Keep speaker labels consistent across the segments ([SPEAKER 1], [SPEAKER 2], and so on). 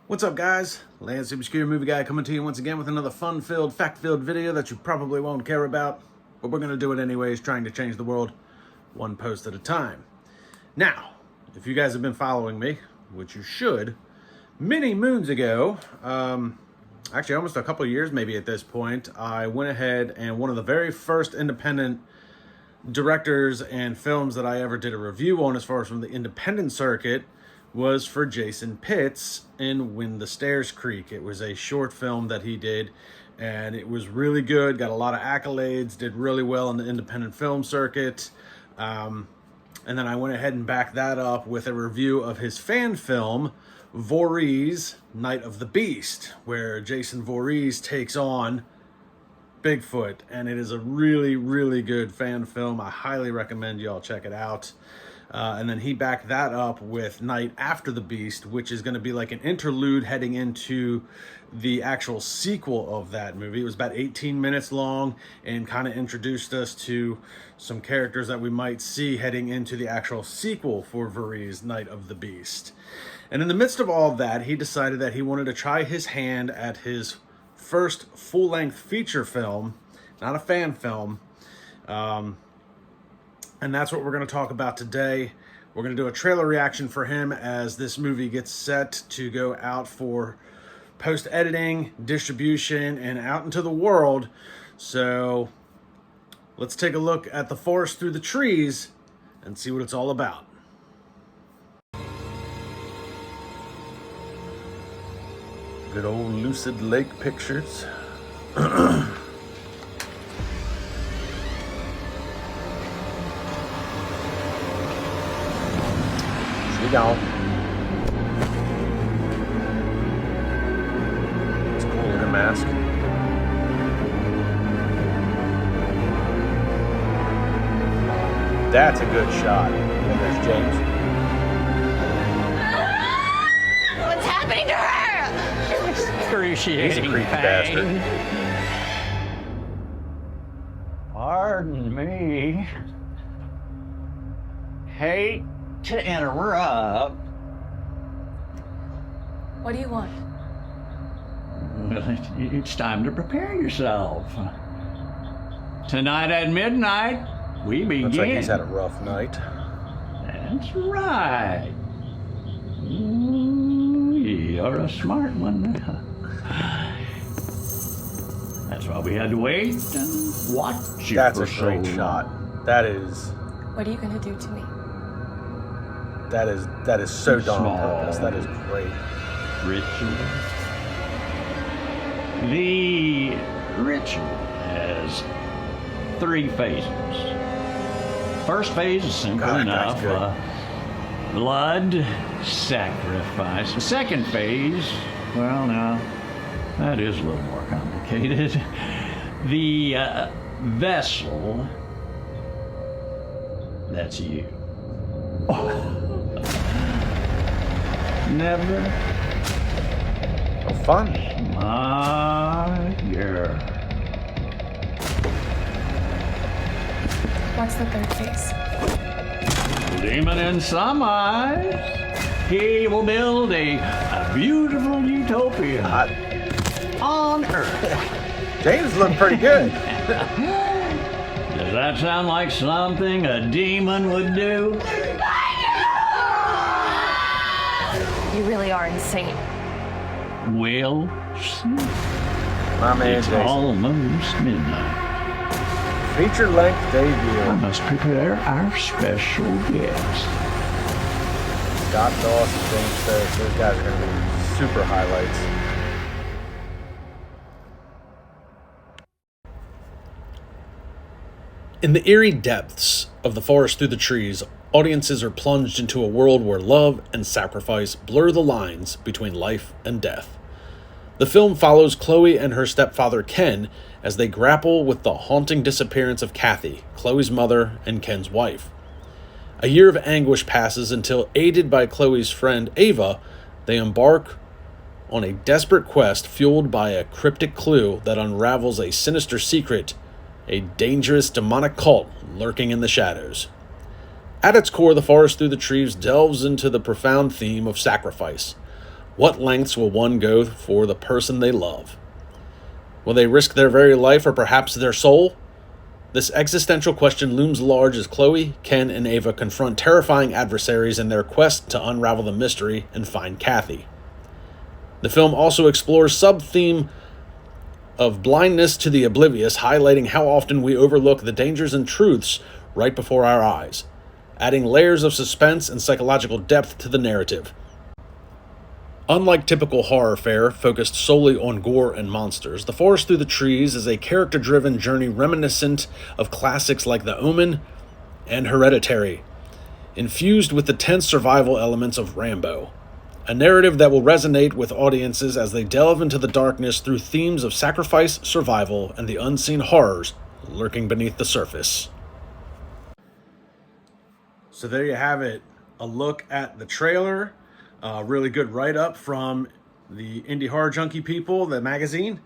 [SPEAKER 1] What's up, guys? Lance, the Obscure Movie Guy, coming to you once again with another fun-filled, fact-filled video that you probably won't care about, but we're going to do it anyways, trying to change the world one post at a time. Now, if you guys have been following me, which you should, many moons ago, actually almost a couple years maybe at this point, I went ahead and one of the very first independent directors and films that I ever did a review on as far as from the independent circuit was for Jason Pitts in When the Stairs Creak. It was a short film that he did, and it was really good, got a lot of accolades, did really well in the independent film circuit. And then I went ahead and backed that up with a review of his fan film, Voorhees, Night of the Beast, where Jason Voorhees takes on Bigfoot, and it is a really, really good fan film. I highly recommend y'all check it out. And then he backed that up with Night After the Beast, which is going to be like an interlude heading into the actual sequel of that movie. It was about 18 minutes long and kind of introduced us to some characters that we might see heading into the actual sequel for Voorhees, Night of the Beast. And in the midst of all of that, he decided that he wanted to try his hand at his first full-length feature film, not a fan film, and that's what we're going to talk about today. We're going to do a trailer reaction for him as this movie gets set to go out for post-editing, distribution, and out into the world. So let's take a look at The Forest Through the Trees and see what it's all about. Good old Lucid Lake Pictures. Down. It's cool in a mask. That's a good shot. And there's James.
[SPEAKER 2] What's happening to her?
[SPEAKER 3] Excruciating.
[SPEAKER 1] He's a creepy
[SPEAKER 3] pain.
[SPEAKER 1] bastard.
[SPEAKER 3] Pardon me. Hate to interrupt.
[SPEAKER 2] What do you want?
[SPEAKER 3] It's time to prepare yourself. Tonight at midnight, we begin.
[SPEAKER 1] Looks like he's had a rough night.
[SPEAKER 3] That's right. Ooh, you're a smart one. That's why we had to wait and watch you.
[SPEAKER 1] That's
[SPEAKER 3] for
[SPEAKER 1] a great
[SPEAKER 3] so
[SPEAKER 1] shot.
[SPEAKER 3] long.
[SPEAKER 1] That is
[SPEAKER 2] What are you gonna do to me?
[SPEAKER 1] that is so done on
[SPEAKER 3] Small.
[SPEAKER 1] purpose. That is great.
[SPEAKER 3] Ritual. The ritual has 3 phases. First phase is simple
[SPEAKER 1] God,
[SPEAKER 3] enough.
[SPEAKER 1] that's good.
[SPEAKER 3] Blood sacrifice. The second phase, well, now, that is a little more complicated. The vessel, that's you. Never
[SPEAKER 1] Oh, fun.
[SPEAKER 3] my girl.
[SPEAKER 2] What's the third phase?
[SPEAKER 3] Demon in some eyes, he will build a beautiful utopia on Earth.
[SPEAKER 1] James looked pretty good.
[SPEAKER 3] Does that sound like something a demon would do?
[SPEAKER 2] You really are insane.
[SPEAKER 3] We'll see.
[SPEAKER 1] My man
[SPEAKER 3] It's
[SPEAKER 1] Jason.
[SPEAKER 3] almost midnight.
[SPEAKER 1] Feature-length
[SPEAKER 3] I
[SPEAKER 1] debut.
[SPEAKER 3] must prepare our special guest.
[SPEAKER 1] Scott Dawson, James Stokes. Those guys are going to be super highlights. In the eerie depths of The Forest Through the Trees, audiences are plunged into a world where love and sacrifice blur the lines between life and death. The film follows Chloe and her stepfather Ken as they grapple with the haunting disappearance of Kathy, Chloe's mother and Ken's wife. A year of anguish passes until, aided by Chloe's friend Ava, they embark on a desperate quest fueled by a cryptic clue that unravels a sinister secret, a dangerous demonic cult lurking in the shadows. At its core, The Forest Through the Trees delves into the profound theme of sacrifice, What lengths will one go for the person they love? Will they risk their very life or perhaps their soul? This existential question looms large as Chloe, Ken, and Ava confront terrifying adversaries in their quest to unravel the mystery and find Kathy. The film also explores sub-theme of blindness to the oblivious, highlighting how often we overlook the dangers and truths right before our eyes, adding layers of suspense and psychological depth to the narrative. Unlike typical horror fare focused solely on gore and monsters, The Forest Through the Trees is a character-driven journey reminiscent of classics like The Omen and Hereditary, infused with the tense survival elements of Rambo. A narrative that will resonate with audiences as they delve into the darkness through themes of sacrifice, survival, and the unseen horrors lurking beneath the surface. So there you have it, a look at the trailer. Really good write-up from the Indie Horror Junkie people, the magazine,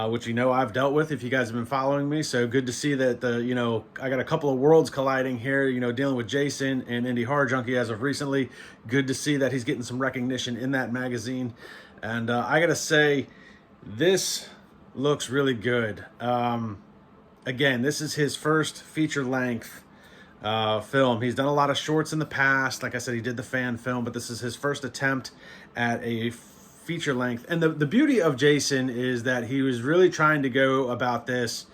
[SPEAKER 1] which you know I've dealt with if you guys have been following me. So good to see that I got a couple of worlds colliding here, dealing with Jason and Indie Horror Junkie as of recently. Good to see that he's getting some recognition in that magazine. And I got to say, this looks really good. Again, this is his first feature-length film. He's done a lot of shorts in the past. Like I said, he did the fan film, but this is his first attempt at a feature length. And the beauty of Jason is that he was really trying to go about this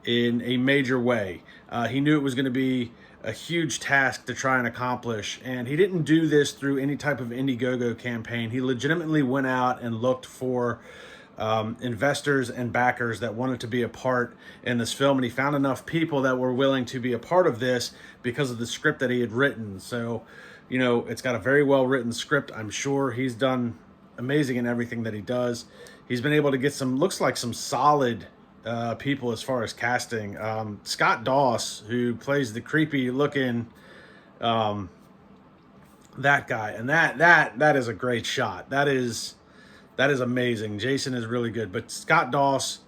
[SPEAKER 1] in a major way. He knew it was going to be a huge task to try and accomplish, and he didn't do this through any type of Indiegogo campaign. He legitimately went out and looked for investors and backers that wanted to be a part in this film, and he found enough people that were willing to be a part of this because of the script that he had written. So, it's got a very well written script. I'm sure he's done amazing in everything that he does. He's been able to get looks like some solid people as far as casting. Scott Doss, who plays the creepy looking that guy, and that is a great shot. That is amazing. Jason is really good. But Scott Doss,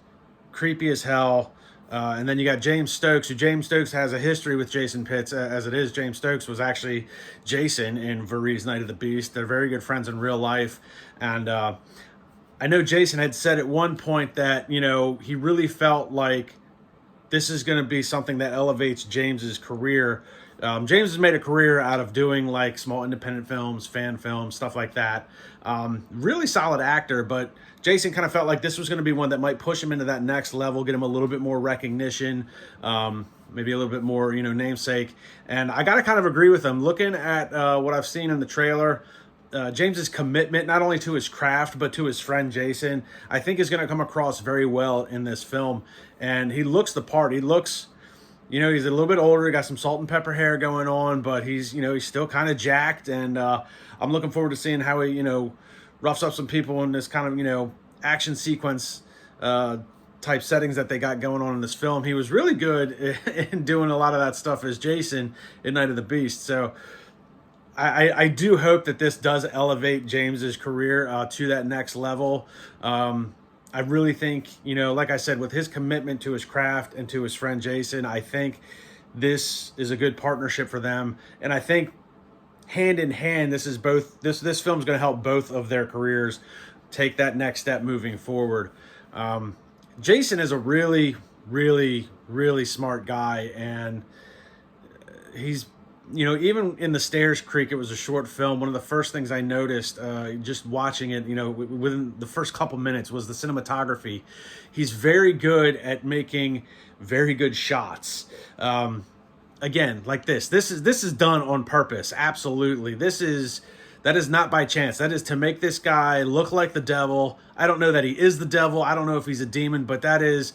[SPEAKER 1] creepy as hell. And then you got James Stokes, who James Stokes has a history with Jason Pitts. As it is, James Stokes was actually Jason in Voorhees Night of the Beast. They're very good friends in real life. And I know Jason had said at one point that, he really felt like this is going to be something that elevates James's career. James has made a career out of doing like small independent films, fan films, stuff like that. Really solid actor, but Jason kind of felt like this was going to be one that might push him into that next level, get him a little bit more recognition, maybe a little bit more, namesake. And I got to kind of agree with him. Looking at what I've seen in the trailer, James's commitment, not only to his craft, but to his friend Jason, I think is going to come across very well in this film. And he looks the part. He looks... he's a little bit older. He got some salt and pepper hair going on, but he's still kind of jacked. And I'm looking forward to seeing how he, roughs up some people in this kind of, action sequence type settings that they got going on in this film. He was really good in doing a lot of that stuff as Jason in Night of the Beast. So I do hope that this does elevate James's career to that next level. I really think, like I said, with his commitment to his craft and to his friend Jason, I think this is a good partnership for them. And I think hand in hand, this film's going to help both of their careers take that next step moving forward. Jason is a really, really, really smart guy, and he's, even in The Stairs Creek, it was a short film. One of the first things I noticed just watching it, within the first couple minutes, was the cinematography. He's very good at making very good shots. Again, like this is done on purpose. Absolutely. That is not by chance. That is to make this guy look like the devil. I don't know that he is the devil. I don't know if he's a demon, but that is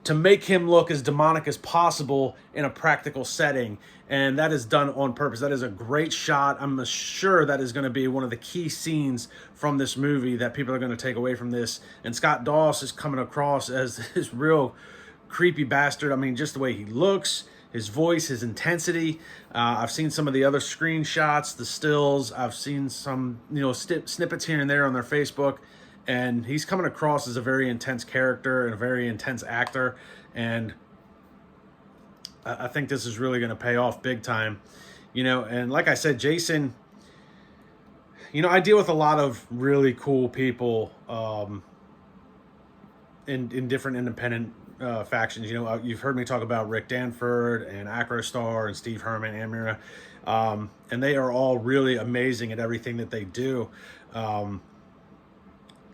[SPEAKER 1] to make him look as demonic as possible in a practical setting. And that is done on purpose. That is a great shot. I'm sure that is going to be one of the key scenes from this movie that people are going to take away from this. And Scott Doss is coming across as this real creepy bastard. I mean, just the way he looks, his voice, his intensity. I've seen some of the other screenshots, the stills. I've seen some, snippets here and there on their Facebook. And he's coming across as a very intense character and a very intense actor. And I think this is really going to pay off big time. And like I said, Jason, you know, I deal with a lot of really cool people in different independent factions. You know, you've heard me talk about Rick Danford and Acrostar and Steve Herman and Mira, and they are all really amazing at everything that they do.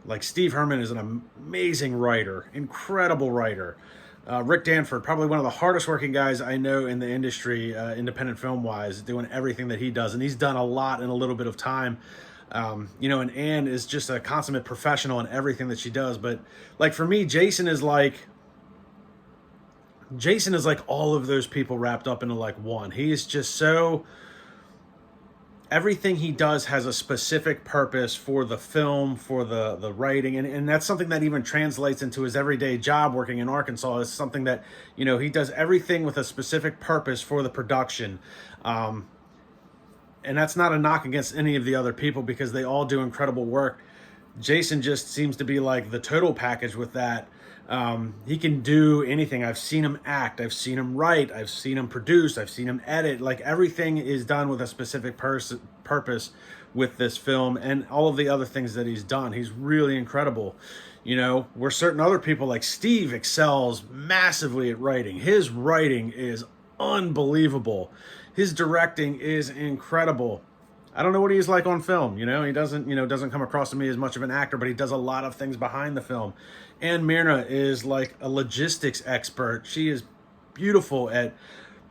[SPEAKER 1] Like Steve Herman is an amazing writer, incredible writer. Rick Danford, probably one of the hardest working guys I know in the industry, independent film wise, doing everything that he does. And he's done a lot in a little bit of time. You know, and Anne is just a consummate professional in everything that she does. But like for me, Jason is like all of those people wrapped up into like one. He is just so, everything he does has a specific purpose for the film, for the writing, and that's something that even translates into his everyday job working in Arkansas. Is something that, you know, he does everything with a specific purpose for the production. And that's not a knock against any of the other people, because they all do incredible work. Jason just seems to be like the total package with that. He can do anything. I've seen him act, I've seen him write, I've seen him produce, I've seen him edit. Like everything is done with a specific purpose with this film, and all of the other things that he's done. He's really incredible. You know, where certain other people like Steve excels massively at writing. His writing is unbelievable. His directing is incredible. I don't know what he's like on film. You know, he doesn't come across to me as much of an actor, but he does a lot of things behind the film. And Myrna is like a logistics expert. She is beautiful at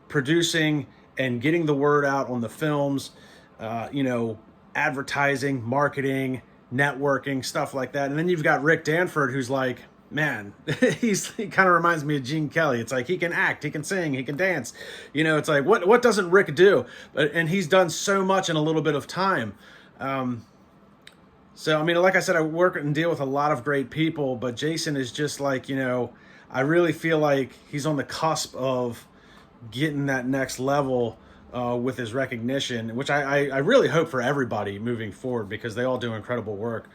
[SPEAKER 1] producing and getting the word out on the films, you know, advertising, marketing, networking, stuff like that. And then you've got Rick Danford, who's like, man, he kind of reminds me of Gene Kelly. It's like he can act, he can sing, he can dance. You know, it's like, what doesn't Rick do? And he's done so much in a little bit of time. So, I mean, like I said, I work and deal with a lot of great people, but Jason is just like, you know, I really feel like he's on the cusp of getting that next level with his recognition, which I really hope for everybody moving forward, because they all do incredible work.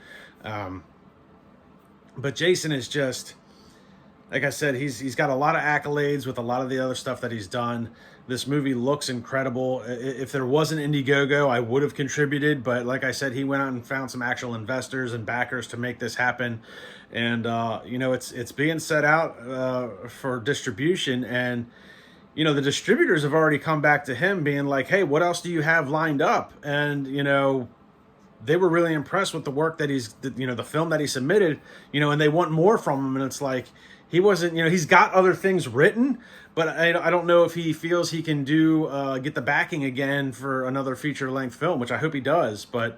[SPEAKER 1] But Jason is just, like I said, he's got a lot of accolades with a lot of the other stuff that he's done. This movie looks incredible. If there wasn't Indiegogo, I would have contributed. But like I said, he went out and found some actual investors and backers to make this happen. And, you know, it's being set out for distribution. And, you know, the distributors have already come back to him being like, hey, what else do you have lined up? And, you know, they were really impressed with the work that the film that he submitted, you know, and they want more from him. And it's like, he wasn't, you know, he's got other things written, but I don't know if he feels he can get the backing again for another feature length film, which I hope he does. But,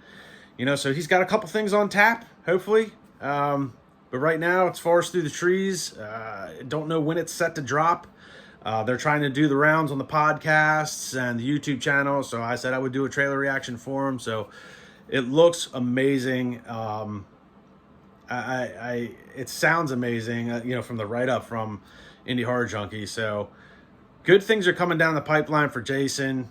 [SPEAKER 1] you know, so he's got a couple things on tap, hopefully. But right now it's Forest Through the Trees. Don't know when it's set to drop. They're trying to do the rounds on the podcasts and the YouTube channel. So I said I would do a trailer reaction for him. So it looks amazing. It sounds amazing, you know, from the write-up from Indie Horror Junkie. So good things are coming down the pipeline for Jason.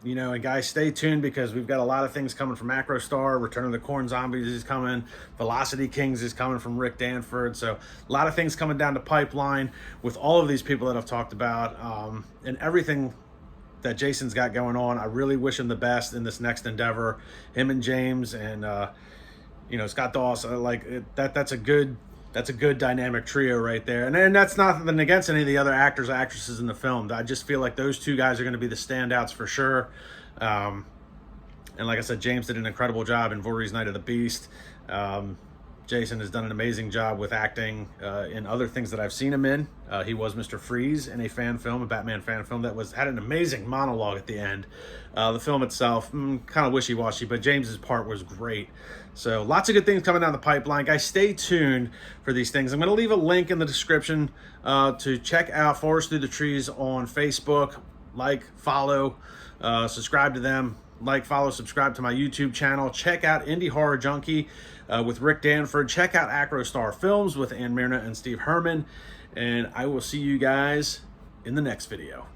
[SPEAKER 1] You know, and guys, stay tuned, because we've got a lot of things coming from Acrostar. Return of the Corn Zombies is coming. Velocity Kings is coming from Rick Danford. So a lot of things coming down the pipeline with all of these people that I've talked about, and everything that Jason's got going on. I really wish him the best in this next endeavor. Him and James and you know, Scott Dawson, like that's a good dynamic trio right there. And that's nothing against any of the other actors or actresses in the film. I just feel like those two guys are going to be the standouts for sure. And like I said, James did an incredible job in Voorhees Night of the Beast. Jason has done an amazing job with acting in other things that I've seen him in. He was Mr. Freeze in a Batman fan film that had an amazing monologue at the end. The film itself, kind of wishy-washy, but James's part was great. So lots of good things coming down the pipeline. Guys, stay tuned for these things. I'm going to leave a link in the description to check out Forest Through the Trees on Facebook. Like, follow, subscribe to them. Like, follow, subscribe to my YouTube channel. Check out Indie Horror Junkie with Rick Danford. Check out Acrostar Films with Ann Myrna and Steve Herman. And I will see you guys in the next video.